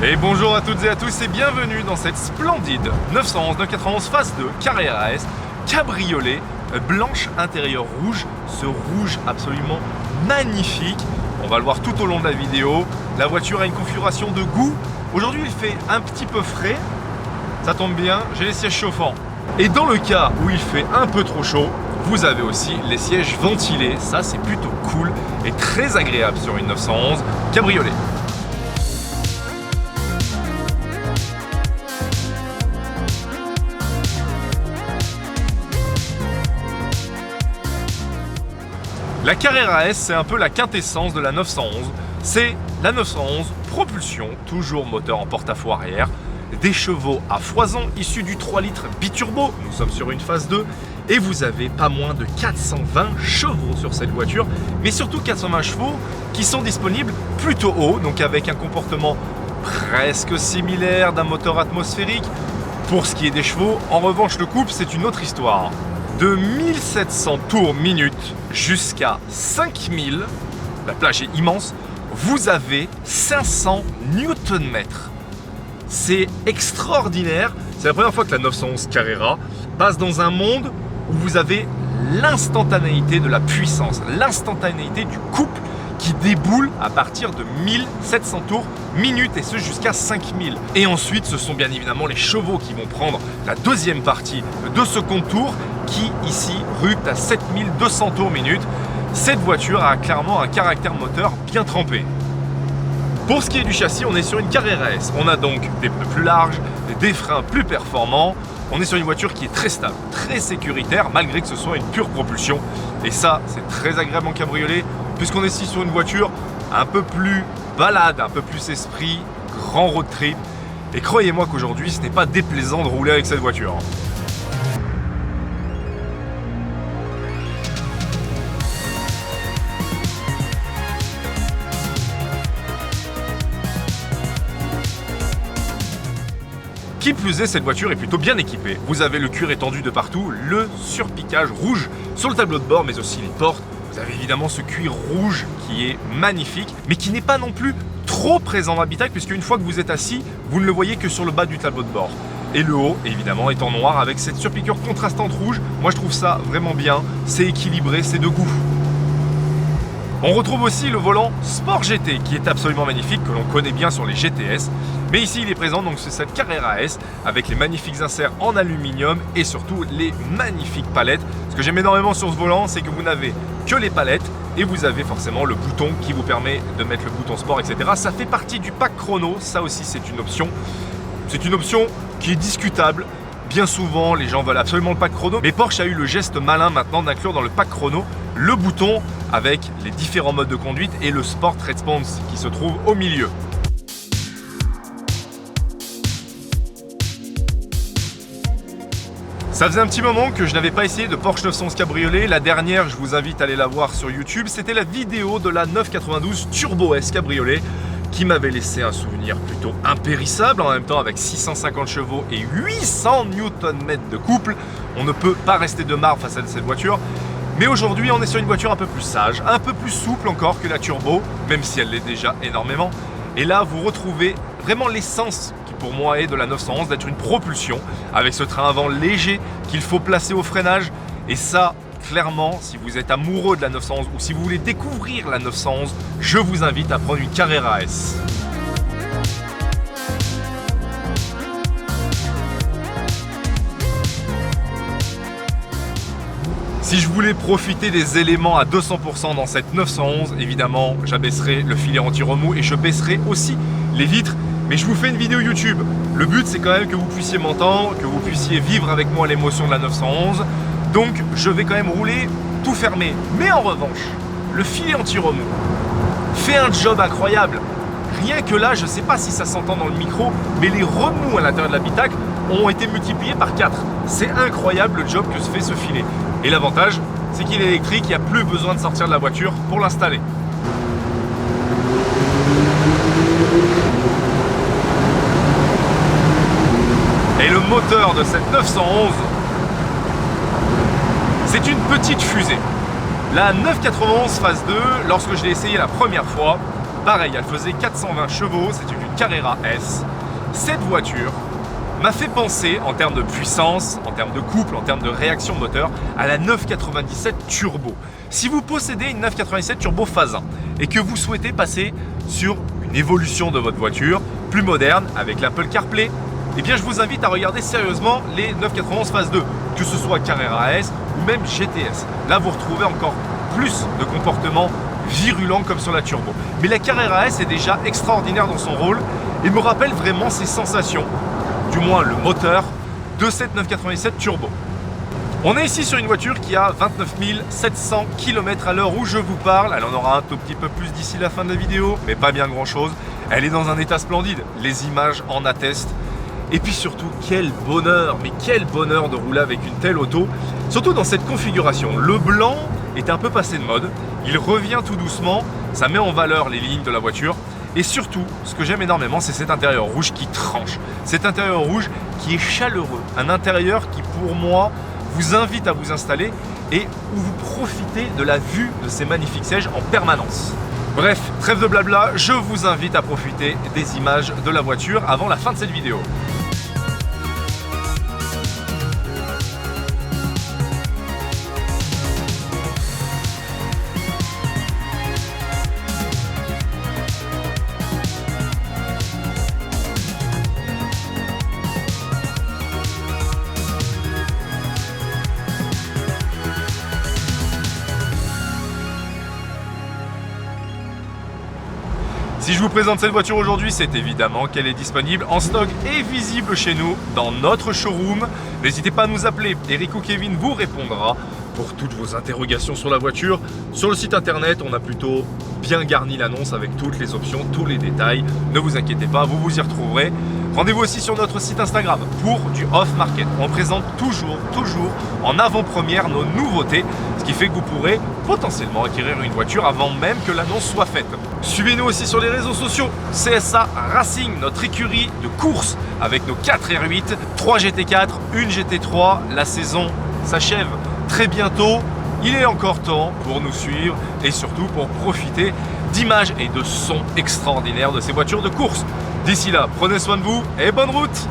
Et bonjour à toutes et à tous et bienvenue dans cette splendide 911 phase 2 Carrera S cabriolet blanche intérieur rouge, ce rouge absolument magnifique. On va le voir tout au long de la vidéo. La voiture a une configuration de goût. Aujourd'hui il fait un petit peu frais, ça tombe bien, j'ai les sièges chauffants. Et dans le cas où il fait un peu trop chaud, vous avez aussi les sièges ventilés. Ça c'est plutôt cool et très agréable sur une 911 cabriolet. La Carrera S, c'est un peu la quintessence de la 911. C'est la 911 propulsion, toujours moteur en porte-à-faux arrière, des chevaux à foison issus du 3 litres biturbo. Nous sommes sur une phase 2 et vous avez pas moins de 420 chevaux sur cette voiture, mais surtout 420 chevaux qui sont disponibles plutôt haut, donc avec un comportement presque similaire d'un moteur atmosphérique. Pour ce qui est des chevaux, en revanche, le couple, c'est une autre histoire. De 1700 tours minute jusqu'à 5000, la plage est immense, vous avez 500 Nm. C'est extraordinaire. C'est la première fois que la 911 Carrera passe dans un monde où vous avez l'instantanéité de la puissance, l'instantanéité du couple qui déboule à partir de 1700 tours minute et ce jusqu'à 5000. Et ensuite, ce sont bien évidemment les chevaux qui vont prendre la deuxième partie de ce contour qui ici rupte à 7200 tours minute. Cette voiture a clairement un caractère moteur bien trempé. Pour ce qui est du châssis, on est sur une Carrera S. On a donc des pneus plus larges, des freins plus performants. On est sur une voiture qui est très stable, très sécuritaire, malgré que ce soit une pure propulsion. Et ça, c'est très agréable en cabriolet, puisqu'on est ici sur une voiture un peu plus balade, un peu plus esprit, grand road trip. Et croyez-moi qu'aujourd'hui, ce n'est pas déplaisant de rouler avec cette voiture. Qui plus est, cette voiture est plutôt bien équipée. Vous avez le cuir étendu de partout, le surpiquage rouge sur le tableau de bord, mais aussi les portes. Vous avez évidemment ce cuir rouge qui est magnifique, mais qui n'est pas non plus trop présent dans l'habitacle, puisque une fois que vous êtes assis, vous ne le voyez que sur le bas du tableau de bord. Et le haut, évidemment, est en noir avec cette surpiqûre contrastante rouge. Moi, je trouve ça vraiment bien. C'est équilibré, c'est de goût. On retrouve aussi le volant Sport GT qui est absolument magnifique, que l'on connaît bien sur les GTS. Mais ici, il est présent donc sur cette Carrera S avec les magnifiques inserts en aluminium et surtout les magnifiques palettes. Ce que j'aime énormément sur ce volant, c'est que vous n'avez que les palettes et vous avez forcément le bouton qui vous permet de mettre le bouton sport, etc. Ça fait partie du pack chrono, ça aussi c'est une option. C'est une option qui est discutable. Bien souvent, les gens veulent absolument le pack chrono, mais Porsche a eu le geste malin maintenant d'inclure dans le pack chrono le bouton avec les différents modes de conduite et le Sport Response qui se trouve au milieu. Ça faisait un petit moment que je n'avais pas essayé de Porsche 911 Cabriolet. La dernière, je vous invite à aller la voir sur YouTube, c'était la vidéo de la 992 Turbo S Cabriolet qui m'avait laissé un souvenir plutôt impérissable, en même temps avec 650 chevaux et 800 Nm de couple. On ne peut pas rester de marbre face à cette voiture. Mais aujourd'hui, on est sur une voiture un peu plus sage, un peu plus souple encore que la Turbo, même si elle l'est déjà énormément. Et là, vous retrouvez vraiment l'essence qui pour moi est de la 911, d'être une propulsion, avec ce train avant léger qu'il faut placer au freinage. Et ça, clairement, si vous êtes amoureux de la 911 ou si vous voulez découvrir la 911, je vous invite à prendre une Carrera S. Si je voulais profiter des éléments à 200% dans cette 911, évidemment, j'abaisserai le filet anti-remous et je baisserai aussi les vitres. Mais je vous fais une vidéo YouTube. Le but, c'est quand même que vous puissiez m'entendre, que vous puissiez vivre avec moi l'émotion de la 911. Donc, je vais quand même rouler tout fermé. Mais en revanche, le filet anti-remous fait un job incroyable. Rien que là, je ne sais pas si ça s'entend dans le micro, mais les remous à l'intérieur de l'habitacle ont été multipliés par 4. C'est incroyable le job que se fait ce filet. Et l'avantage, c'est qu'il est électrique, il n'y a plus besoin de sortir de la voiture pour l'installer. Et le moteur de cette 911, c'est une petite fusée. La 991 phase 2, lorsque je l'ai essayé la première fois, Pareil, elle faisait 420 chevaux, c'était une Carrera S. Cette voiture m'a fait penser en termes de puissance, en termes de couple, en termes de réaction moteur à la 997 Turbo. Si vous possédez une 997 Turbo phase 1 et que vous souhaitez passer sur une évolution de votre voiture plus moderne avec l'Apple CarPlay, eh bien je vous invite à regarder sérieusement les 991 phase 2, que ce soit Carrera S ou même GTS. Là vous retrouvez encore plus de comportements virulents comme sur la Turbo. Mais la Carrera S est déjà extraordinaire dans son rôle et me rappelle vraiment ses sensations, du moins le moteur de cette 997 Turbo. On est ici sur une voiture qui a 29 700 km à l'heure où je vous parle. Elle en aura un tout petit peu plus d'ici la fin de la vidéo, mais pas bien grand chose. Elle est dans un état splendide, les images en attestent. Et puis surtout, quel bonheur, mais quel bonheur de rouler avec une telle auto, surtout dans cette configuration. Le blanc est un peu passé de mode, il revient tout doucement, ça met en valeur les lignes de la voiture. Et surtout, ce que j'aime énormément, c'est cet intérieur rouge qui tranche. Cet intérieur rouge qui est chaleureux. Un intérieur qui, pour moi, vous invite à vous installer et où vous profitez de la vue de ces magnifiques sièges en permanence. Bref, trêve de blabla, je vous invite à profiter des images de la voiture avant la fin de cette vidéo. Si je vous présente cette voiture aujourd'hui, c'est évidemment qu'elle est disponible en stock et visible chez nous dans notre showroom. N'hésitez pas à nous appeler, Eric ou Kevin vous répondra pour toutes vos interrogations sur la voiture. Sur le site internet, on a plutôt bien garni l'annonce avec toutes les options, tous les détails. Ne vous inquiétez pas, vous vous y retrouverez. Rendez-vous aussi sur notre site Instagram pour du off-market. On présente toujours en avant-première nos nouveautés, ce qui fait que vous pourrez potentiellement acquérir une voiture avant même que l'annonce soit faite. Suivez-nous aussi sur les réseaux sociaux, CSA Racing, notre écurie de course avec nos 4 R8, 3 GT4, une GT3. La saison s'achève très bientôt. Il est encore temps pour nous suivre et surtout pour profiter d'images et de sons extraordinaires de ces voitures de course. D'ici là, prenez soin de vous et bonne route!